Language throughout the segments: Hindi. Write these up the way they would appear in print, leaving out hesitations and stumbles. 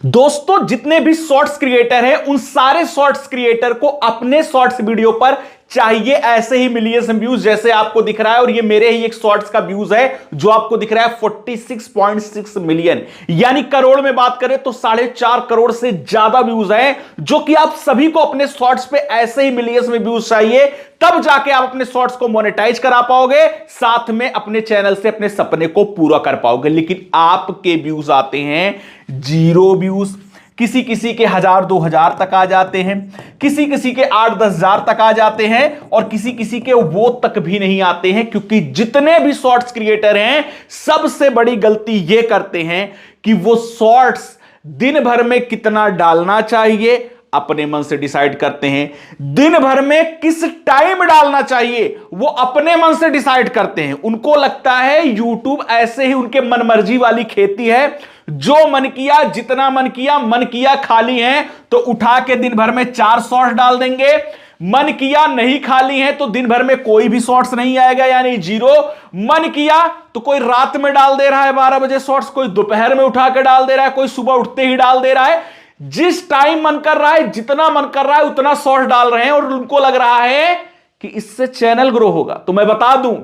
दोस्तों जितने भी शॉर्ट्स क्रिएटर हैं उन सारे शॉर्ट्स क्रिएटर को अपने शॉर्ट्स वीडियो पर चाहिए ऐसे ही मिलियंस व्यूज जैसे आपको दिख रहा है। और ये मेरे ही एक शॉर्ट्स का व्यूज है जो आपको दिख रहा है 46.6 मिलियन, यानी करोड़ में बात करें तो 4.5 करोड़ से ज्यादा व्यूज हैं, जो कि आप सभी को अपने शॉर्ट्स पे ऐसे ही मिलियंस में व्यूज चाहिए, तब जाके आप अपने शॉर्ट्स को मोनेटाइज करा पाओगे, साथ में अपने चैनल से अपने सपने को पूरा कर पाओगे। लेकिन आपके व्यूज आते हैं 0 व्यूज, किसी किसी के 1000-2000 तक आ जाते हैं, किसी किसी के 8-10 तक आ जाते हैं, और किसी किसी के वो तक भी नहीं आते हैं। क्योंकि जितने भी शॉर्ट्स क्रिएटर हैं सबसे बड़ी गलती ये करते हैं कि वो शॉर्ट्स दिन भर में कितना डालना चाहिए अपने मन से डिसाइड करते हैं, दिन भर में किस टाइम डालना चाहिए वो अपने मन से डिसाइड करते हैं। उनको लगता है YouTube ऐसे ही उनके मनमर्जी वाली खेती है, जो मन किया जितना मन किया खाली है तो उठा के दिन भर में 4 शॉर्ट्स डाल देंगे, मन किया नहीं खाली है तो दिन भर में कोई भी शॉर्ट्स नहीं आएगा, यानी 0। मन किया तो कोई रात में डाल दे रहा है 12 बजे शॉर्ट्स, कोई दोपहर में उठा के डाल दे रहा है, कोई सुबह उठते ही डाल दे रहा है। जिस टाइम मन कर रहा है, जितना मन कर रहा है उतना शॉर्ट्स डाल रहे हैं, और उनको लग रहा है कि इससे चैनल ग्रो होगा। तो मैं बता दूं,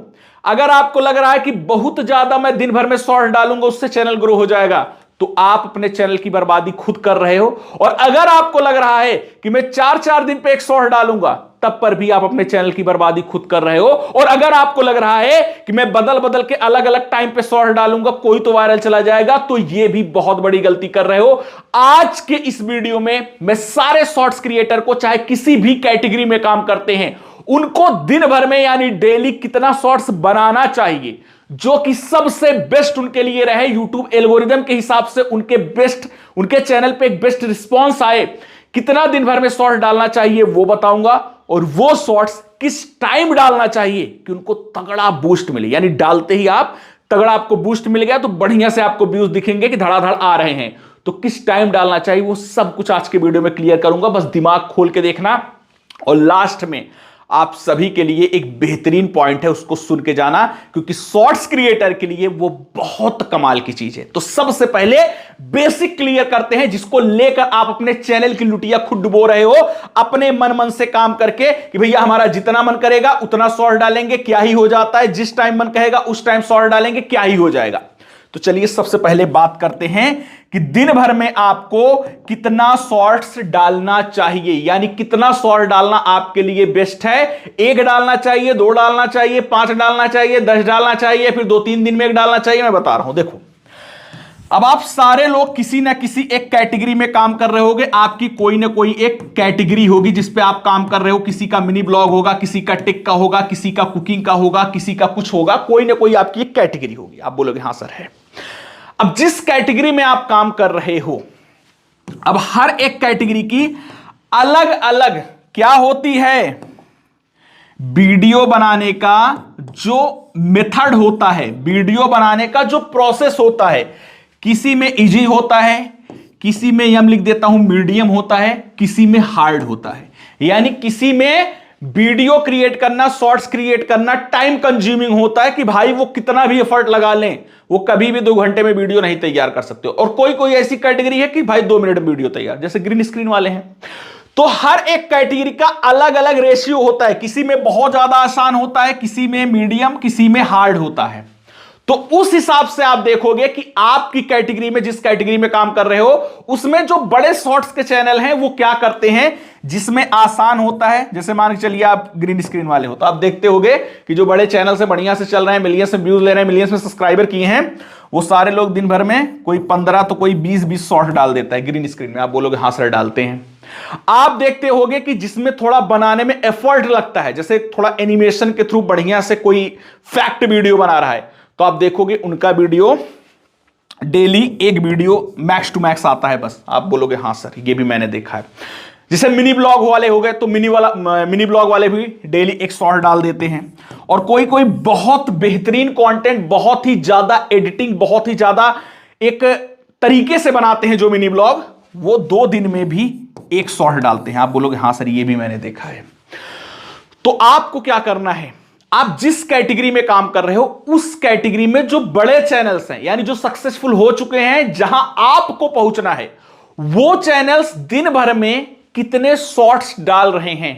अगर आपको लग रहा है कि बहुत ज्यादा मैं दिन भर में शॉर्ट्स डालूंगा उससे चैनल ग्रो हो जाएगा, तो आप अपने चैनल की बर्बादी खुद कर रहे हो। और अगर आपको लग रहा है कि मैं 4-4 दिन पे एक शॉर्ट डालूंगा, तब पर भी आप अपने चैनल की बर्बादी खुद कर रहे हो। और अगर आपको लग रहा है कि मैं बदल बदल के अलग अलग टाइम पे शॉर्ट डालूंगा कोई तो वायरल चला जाएगा, तो यह भी बहुत बड़ी गलती कर रहे हो। आज के इस वीडियो में मैं सारे शॉर्ट्स क्रिएटर को, चाहे किसी भी कैटेगरी में काम करते हैं, उनको दिन भर में यानी डेली कितना शॉर्ट्स बनाना चाहिए जो कि सबसे बेस्ट उनके लिए रहे, YouTube एल्गोरिदम के हिसाब से उनके चैनल पे एक बेस्ट रिस्पॉन्स आए, कितना दिन भर में शॉर्ट्स डालना चाहिए वो बताऊंगा। और वो शॉर्ट्स किस टाइम डालना चाहिए कि उनको तगड़ा बूस्ट मिले, यानी डालते ही आप तगड़ा आपको बूस्ट मिल गया तो बढ़िया से आपको व्यूज दिखेंगे कि धड़ाधड़ आ रहे हैं, तो किस टाइम डालना चाहिए वो सब कुछ आज के वीडियो में क्लियर करूंगा। बस दिमाग खोल के देखना, और लास्ट में आप सभी के लिए एक बेहतरीन पॉइंट है, उसको सुन के जाना, क्योंकि शॉर्ट्स क्रिएटर के लिए वो बहुत कमाल की चीज है। तो सबसे पहले बेसिक क्लियर करते हैं, जिसको लेकर आप अपने चैनल की लुटिया खुद डुबो रहे हो अपने मन से काम करके कि भैया हमारा जितना मन करेगा उतना शॉर्ट डालेंगे, क्या ही हो जाता है, जिस टाइम मन कहेगा उस टाइम शॉर्ट डालेंगे, क्या ही हो जाएगा। तो चलिए सबसे पहले बात करते हैं कि दिन भर में आपको कितना शॉर्ट्स डालना चाहिए, यानी कितना शॉर्ट डालना आपके लिए बेस्ट है। 1 डालना चाहिए, 2 डालना चाहिए, 5 डालना चाहिए, 10 डालना चाहिए, फिर 2-3 दिन में 1 डालना चाहिए। मैं बता रहा हूं, देखो अब आप सारे लोग किसी ना किसी एक कैटेगरी में काम कर रहे होगे, आपकी कोई ना कोई एक कैटेगरी होगी जिस पे आप काम कर रहे हो। किसी का मिनी ब्लॉग होगा, किसी का टेक का होगा, किसी का कुकिंग का होगा, किसी का कुछ होगा, कोई ना कोई आपकी एक कैटेगरी होगी। आप बोलोगे हाँ सर है। अब जिस कैटेगरी में आप काम कर रहे हो, अब हर एक कैटेगरी की अलग अलग क्या होती है, वीडियो बनाने का जो मेथड होता है, वीडियो बनाने का जो प्रोसेस होता है, किसी में इजी होता है, किसी में हम लिख देता हूं मीडियम होता है, किसी में हार्ड होता है। यानी किसी में वीडियो क्रिएट करना, शॉर्ट्स क्रिएट करना टाइम कंज्यूमिंग होता है कि भाई वो कितना भी एफर्ट लगा लें वो कभी भी 2 घंटे में वीडियो नहीं तैयार कर सकते हो। और कोई कोई ऐसी कैटेगरी है कि भाई 2 मिनट में वीडियो तैयार, जैसे ग्रीन स्क्रीन वाले हैं। तो हर एक कैटेगरी का अलग अलग रेशियो होता है, किसी में बहुत ज्यादा आसान होता है, किसी में मीडियम, किसी में हार्ड होता है। तो उस हिसाब से आप देखोगे कि आपकी कैटेगरी में, जिस कैटेगरी में काम कर रहे हो, उसमें जो बड़े शॉर्ट्स के चैनल हैं वो क्या करते हैं, जिसमें आसान होता है। जैसे मान के चलिए आप ग्रीन स्क्रीन वाले हो, तो आप देखते होंगे कि जो बड़े चैनल से बढ़िया से चल रहे हैं, मिलियंस में व्यूज ले रहे हैं, मिलियंस में सब्सक्राइबर किए हैं, वो सारे लोग दिन भर में कोई 15 तो कोई 20 शॉर्ट डाल देता है ग्रीन स्क्रीन में। आप बोलोगे हाँ सर डालते हैं। आप देखते होंगे कि जिसमें थोड़ा बनाने में एफर्ट लगता है, जैसे थोड़ा एनिमेशन के थ्रू बढ़िया से कोई फैक्ट वीडियो बना रहा है, तो आप देखोगे उनका video daily 1 video max to max आता है बस। आप बोलोगे हाँ सर ये भी मैंने देखा है। जैसे मिनी ब्लॉग वाले हो गए, तो मिनी ब्लॉग वाले भी डेली 1 शॉर्ट डाल देते हैं। और कोई कोई बहुत बेहतरीन कंटेंट, बहुत ही ज्यादा एडिटिंग, बहुत ही ज्यादा एक तरीके से बनाते हैं जो मिनी ब्लॉग, वो 2 दिन में भी 1 शॉर्ट डालते हैं। आप बोलोगे हाँ सर ये भी मैंने देखा है। तो आपको क्या करना है, आप जिस कैटेगरी में काम कर रहे हो उस कैटेगरी में जो बड़े चैनल्स हैं, यानी जो सक्सेसफुल हो चुके हैं, जहां आपको पहुंचना है, वो चैनल्स दिन भर में कितने शॉर्ट्स डाल रहे हैं,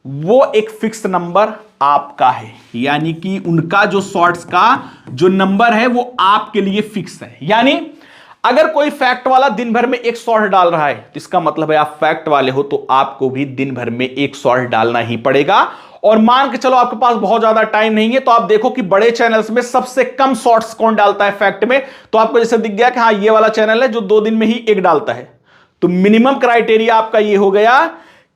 वो एक फिक्स नंबर आपका है। यानी कि उनका जो शॉर्ट्स का जो नंबर है वो आपके लिए फिक्स है। यानी अगर कोई फैक्ट वाला दिन भर में एक शॉर्ट डाल रहा है तो इसका मतलब है आप फैक्ट वाले हो, तो आपको भी दिन भर में एक शॉर्ट डालना ही पड़ेगा। और मान के चलो आपके पास बहुत ज्यादा टाइम नहीं है, तो आप देखो कि बड़े चैनल्स में सबसे कम शॉर्ट्स कौन डालता है फैक्ट में, तो आपको जैसे दिख गया कि हाँ ये वाला चैनल है जो 2 दिन में ही एक डालता है। तो मिनिमम क्राइटेरिया आपका ये हो गया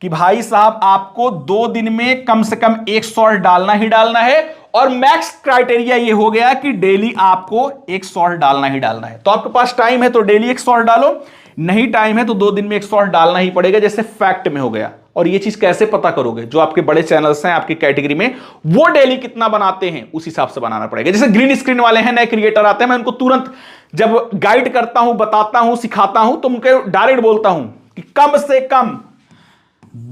कि भाई साहब आपको 2 दिन में कम से कम एक शॉर्ट डालना ही डालना है। और मैक्स क्राइटेरिया ये हो गया कि डेली आपको एक शॉर्ट डालना ही डालना है। तो आपके पास टाइम है तो डेली एक शॉर्ट डालो, नहीं टाइम है तो 2 दिन में एक शॉर्ट डालना ही पड़ेगा, जैसे फैक्ट में हो गया। और ये चीज कैसे पता करोगे, जो आपके बड़े चैनल्स हैं आपकी कैटेगरी में वो डेली कितना बनाते हैं उस हिसाब से बनाना पड़ेगा। जैसे ग्रीन स्क्रीन वाले हैं, नए क्रिएटर आते हैं, मैं उनको तुरंत जब गाइड करता हूं, बताता हूं, सिखाता हूं, तो उनके डायरेक्ट बोलता हूं कि कम से कम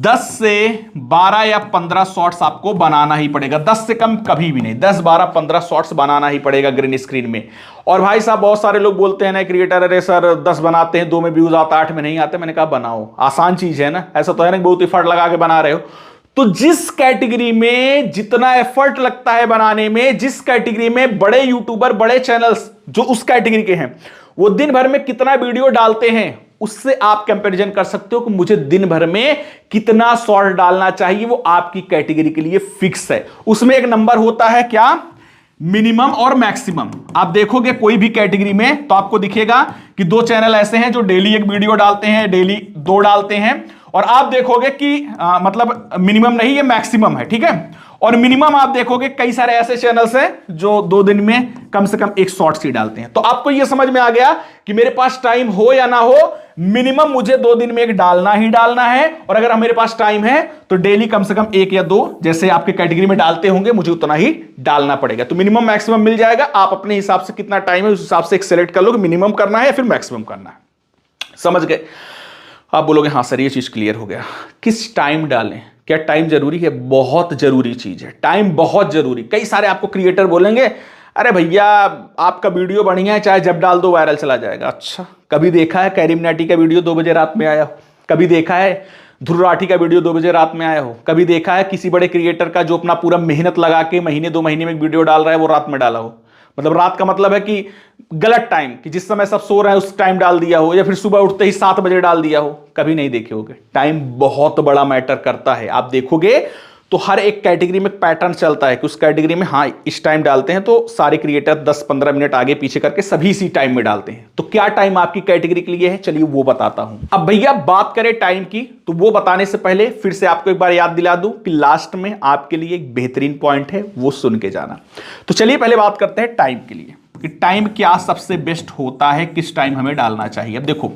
10 से 12 या 15 शॉट्स आपको बनाना ही पड़ेगा। 10 से कम कभी भी नहीं, 10, 12, 15 शॉट्स बनाना ही पड़ेगा ग्रीन स्क्रीन में। और भाई साहब बहुत सारे लोग बोलते हैं ना क्रिएटर, अरे सर 10 बनाते हैं, 2 में व्यूज आता, 8 में नहीं आते। मैंने कहा बनाओ, आसान चीज है ना, ऐसा तो है ना बहुत एफर्ट लगा के बना रहे हो। तो जिस कैटेगरी में जितना एफर्ट लगता है बनाने में, जिस कैटेगरी में बड़े यूट्यूबर, बड़े चैनल्स जो उस कैटेगरी के हैं वो दिन भर में कितना वीडियो डालते हैं, उससे आप कंपैरिजन कर सकते हो कि मुझे दिन भर में कितना शॉर्ट डालना चाहिए। वो आपकी कैटेगरी के लिए फिक्स है। उसमें एक नंबर होता है क्या, मिनिमम और मैक्सिमम। आप देखोगे कोई भी कैटेगरी में तो आपको दिखेगा कि 2 चैनल ऐसे हैं जो डेली एक वीडियो डालते हैं, डेली 2 डालते हैं। और आप देखोगे कि मतलब मिनिमम नहीं, ये मैक्सिमम है, ठीक है। और मिनिमम आप देखोगे कई सारे ऐसे चैनल्स हैं जो 2 दिन में कम से कम एक शॉर्ट्स ही डालते हैं। तो आपको यह समझ में आ गया कि मेरे पास टाइम हो या ना हो, मिनिमम मुझे 2 दिन में एक डालना ही डालना है। और अगर मेरे पास टाइम है तो डेली कम से कम 1 या 2 जैसे आपके कैटेगरी में डालते होंगे, मुझे उतना ही डालना पड़ेगा। तो मिनिमम मैक्सिमम मिल जाएगा। आप अपने हिसाब से कितना टाइम है उस हिसाब से एक सेलेक्ट कर लो कि मिनिमम करना है या फिर मैक्सिमम करना है। समझ गए? आप बोलोगे हाँ सर ये चीज क्लियर हो गया। किस टाइम डालें, क्या टाइम जरूरी है? बहुत जरूरी चीज है, टाइम बहुत जरूरी। कई सारे आपको क्रिएटर बोलेंगे अरे भैया आपका वीडियो बढ़िया है, चाहे जब डाल दो वायरल चला जाएगा। अच्छा, कभी देखा है कैरी मिनाटी का वीडियो 2 बजे रात में आया हो? कभी देखा है ध्रुव राठी का वीडियो 2 बजे रात में आया हो? कभी देखा है किसी बड़े क्रिएटर का जो अपना पूरा मेहनत लगा के महीने 2 महीने में एक वीडियो डाल रहा है वो रात में डाला हो? मतलब रात का मतलब है कि गलत टाइम, कि जिस समय सब सो रहे हैं उस टाइम डाल दिया हो, या फिर सुबह उठते ही 7 बजे डाल दिया हो। कभी नहीं देखे होगे। टाइम बहुत बड़ा मैटर करता है। आप देखोगे तो हर एक कैटेगरी में पैटर्न चलता है कि उस कैटेगरी में हाँ इस टाइम डालते हैं, तो सारे क्रिएटर 10-15 मिनट आगे पीछे करके सभी इसी टाइम में डालते हैं। तो क्या टाइम आपकी कैटेगरी के लिए है, चलिए वो बताता हूं। अब भैया बात करें टाइम की, तो वो बताने से पहले फिर से आपको एक बार याद दिला दूं कि लास्ट में आपके लिए एक बेहतरीन पॉइंट है, वो सुन के जाना। तो चलिए पहले बात करते हैं टाइम के लिए कि टाइम क्या सबसे बेस्ट होता है, किस टाइम हमें डालना चाहिए। अब देखो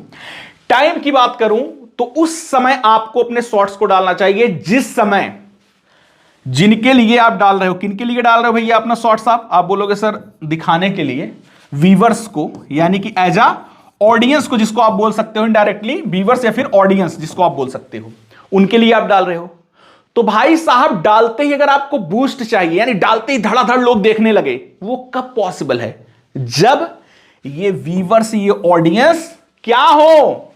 टाइम की बात करूं तो उस समय आपको अपने शॉर्ट्स को डालना चाहिए जिस समय जिनके लिए आप डाल रहे हो। किनके लिए डाल रहे हो भैया अपना शॉर्ट्स? आप बोलोगे सर दिखाने के लिए व्यूअर्स को, यानी कि एज अ ऑडियंस को, जिसको आप बोल सकते हो इनडायरेक्टली व्यूअर्स या फिर ऑडियंस जिसको आप बोल सकते हो, उनके लिए आप डाल रहे हो। तो भाई साहब डालते ही अगर आपको बूस्ट चाहिए, यानी डालते ही धड़ाधड़ लोग देखने लगे, वो कब पॉसिबल है? जब ये व्यूअर्स, ये ऑडियंस क्या हो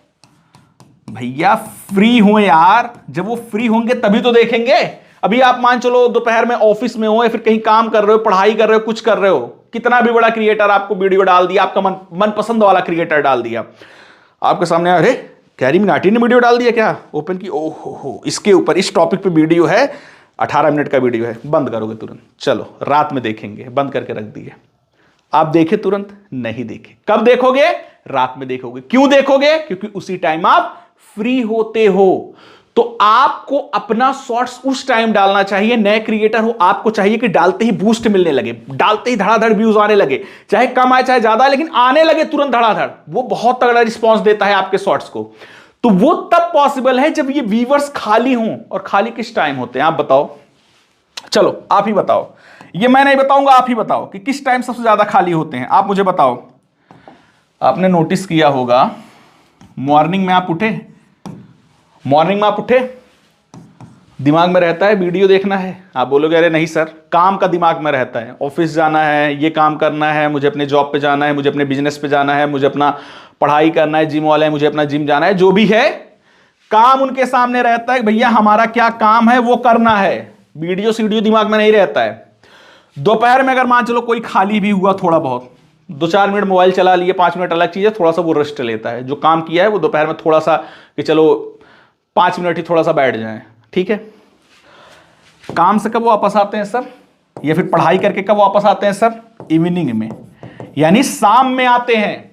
भैया, फ्री हो यार। जब वो फ्री होंगे तभी तो देखेंगे। अभी आप मान चलो दोपहर में ऑफिस में हो या फिर कहीं काम कर रहे हो, पढ़ाई कर रहे हो, कुछ कर रहे हो, कितना भी बड़ा क्रिएटर आपको वीडियो डाल दिया, आपका मनपसंद वाला क्रिएटर डाल दिया आपके सामने, अरे कैरी मिनाटी ने वीडियो डाल दिया क्या, ओपन की, ओहो इसके ऊपर इस टॉपिक पे वीडियो है, 18 मिनट का वीडियो है, बंद करोगे तुरंत, चलो रात में देखेंगे, बंद करके रख दिए। आप देखे तुरंत? नहीं देखे। कब देखोगे? रात में देखोगे। क्यों देखोगे? क्योंकि उसी टाइम आप फ्री होते हो। तो आपको अपना शॉर्ट्स उस टाइम डालना चाहिए। नए क्रिएटर हो, आपको चाहिए कि डालते ही बूस्ट मिलने लगे, डालते ही धड़ाधड़ व्यूज आने लगे, चाहे कम आए चाहे ज्यादा, लेकिन आने लगे तुरंत धड़ाधड़। वो बहुत तगड़ा रिस्पॉन्स देता है आपके शॉर्ट्स को। तो वो तब पॉसिबल है जब ये व्यूअर्स खाली हों। और खाली किस टाइम होते हैं आप बताओ? चलो आप ही बताओ, ये मैं नहीं बताऊंगा, आप ही बताओ कि किस टाइम सबसे ज्यादा खाली होते हैं। आप मुझे बताओ। आपने नोटिस किया होगा मॉर्निंग में आप उठे, दिमाग में रहता है वीडियो देखना है। आप बोलोगे अरे नहीं सर, काम का दिमाग में रहता है, ऑफिस जाना है, ये काम करना है, मुझे अपने जॉब पे जाना है, मुझे अपने बिजनेस पे जाना है, मुझे अपना पढ़ाई करना है, जिम वाले हैं, मुझे अपना जिम जाना है, जो भी है काम उनके सामने रहता है, भैया हमारा क्या काम है वो करना है, वीडियो सीडियो दिमाग में नहीं रहता है। दोपहर में अगर मान चलो कोई खाली भी हुआ थोड़ा बहुत, 2-4 मिनट मोबाइल चला लिए, 5 मिनट अलग चीज है, थोड़ा सा वो रेस्ट लेता है, जो काम किया है वो दोपहर में थोड़ा सा कि चलो 5 मिनट ही थोड़ा सा बैठ जाए, ठीक है। काम से कब वापस आते हैं सर, या फिर पढ़ाई करके कब वापस आते हैं सर, इवनिंग में, यानी शाम में आते हैं।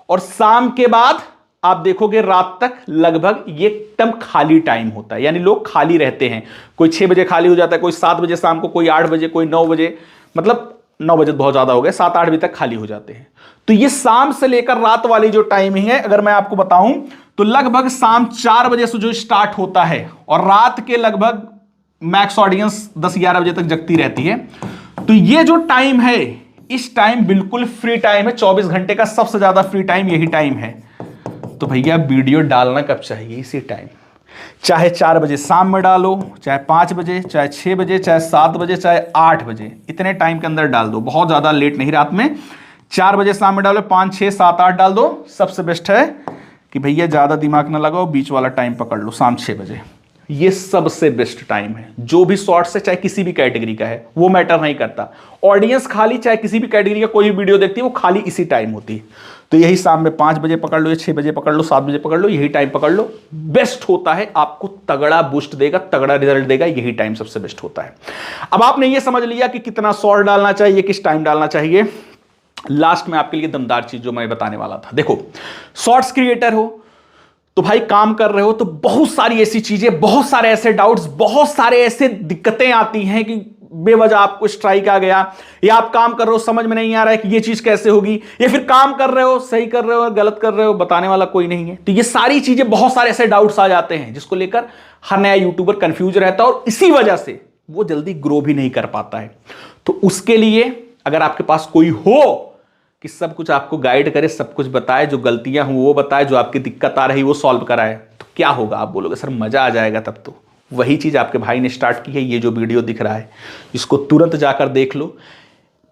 और शाम के बाद आप देखोगे रात तक लगभग ये एकदम खाली टाइम होता है, यानी लोग खाली रहते हैं। कोई 6 बजे खाली हो जाता है, कोई 7 बजे शाम को, कोई 8 बजे, कोई 9 बजे, मतलब 9 बजे बहुत ज्यादा हो गए, 7-8 बजे तक खाली हो जाते हैं। तो ये शाम से लेकर रात वाली जो टाइमिंग है, अगर मैं आपको बताऊं तो लगभग शाम 4 बजे से जो स्टार्ट होता है और रात के लगभग मैक्स ऑडियंस 10-11 बजे तक जगती रहती है। तो ये जो टाइम है, इस टाइम बिल्कुल फ्री टाइम है, 24 घंटे का सबसे ज्यादा फ्री टाइम यही टाइम है। तो भैया वीडियो डालना कब चाहिए, इसी टाइम, चाहे 4 बजे शाम में डालो, चाहे 5 बजे, चाहे 6 बजे, चाहे 7 बजे, चाहे 8 बजे, इतने टाइम के अंदर डाल दो, बहुत ज़्यादा लेट नहीं रात में। 4 बजे शाम में डालो, 5, 6, 7, 8 डाल दो। सबसे बेस्ट है कि भैया ज़्यादा दिमाग ना लगाओ, बीच वाला टाइम पकड़ लो, शाम 6 बजे, ये सबसे बेस्ट टाइम है। जो भी शॉर्ट्स है, चाहे किसी भी कैटेगरी का है, वो मैटर नहीं करता। ऑडियंस खाली चाहे किसी भी कैटेगरी का कोई भी वीडियो देखती है, वो खाली इसी टाइम होती है। तो यही शाम में 5 बजे पकड़ लो, या 6 बजे पकड़ लो, 7 बजे पकड़ लो, यही टाइम पकड़ लो, बेस्ट होता है, आपको तगड़ा बूस्ट देगा, तगड़ा रिजल्ट देगा, यही टाइम सबसे बेस्ट होता है। अब आपने ये समझ लिया कि कितना शॉर्ट डालना चाहिए, किस टाइम डालना चाहिए। लास्ट में आपके लिए दमदार चीज जो मैं बताने वाला था, देखो शॉर्ट्स क्रिएटर हो तो भाई काम कर रहे हो तो बहुत सारी ऐसी चीजें, बहुत सारे ऐसे डाउट्स, बहुत सारे ऐसे दिक्कतें आती हैं कि बेवजह आपको स्ट्राइक आ गया, या आप काम कर रहे हो समझ में नहीं आ रहा है कि ये चीज कैसे होगी, या फिर काम कर रहे हो सही कर रहे हो गलत कर रहे हो, बताने वाला कोई नहीं है। तो ये सारी चीजें, बहुत सारे ऐसे डाउट्स आ जाते हैं जिसको लेकर हर नया यूट्यूबर कंफ्यूज रहता है और इसी वजह से वो जल्दी ग्रो भी नहीं कर पाता है। तो उसके लिए अगर आपके पास कोई हो कि सब कुछ आपको गाइड करे, सब कुछ बताए, जो गलतियां हुई वो बताए, जो आपकी दिक्कत आ रही वो सॉल्व कराए, तो क्या होगा, आप बोलोगे सर मजा आ जाएगा। तब तो वही चीज आपके भाई ने स्टार्ट की है। ये जो वीडियो दिख रहा है इसको तुरंत जाकर देख लो।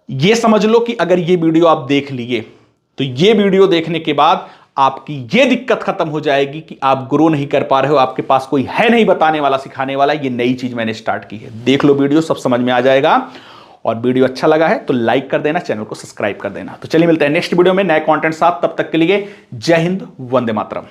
ये समझ लो कि अगर ये वीडियो आप देख लिए तो ये वीडियो देखने के बाद आपकी ये दिक्कत खत्म हो जाएगी कि आप ग्रो नहीं कर पा रहे हो, आपके पास कोई है नहीं बताने वाला, सिखाने वाला। ये नई चीज मैंने स्टार्ट की है, देख लो वीडियो, सब समझ में आ जाएगा। और वीडियो अच्छा लगा है तो लाइक कर देना, चैनल को सब्सक्राइब कर देना। तो चलिए मिलते हैं नेक्स्ट वीडियो में नए कंटेंट साथ, तब तक के लिए जय हिंद, वंदे मातरम।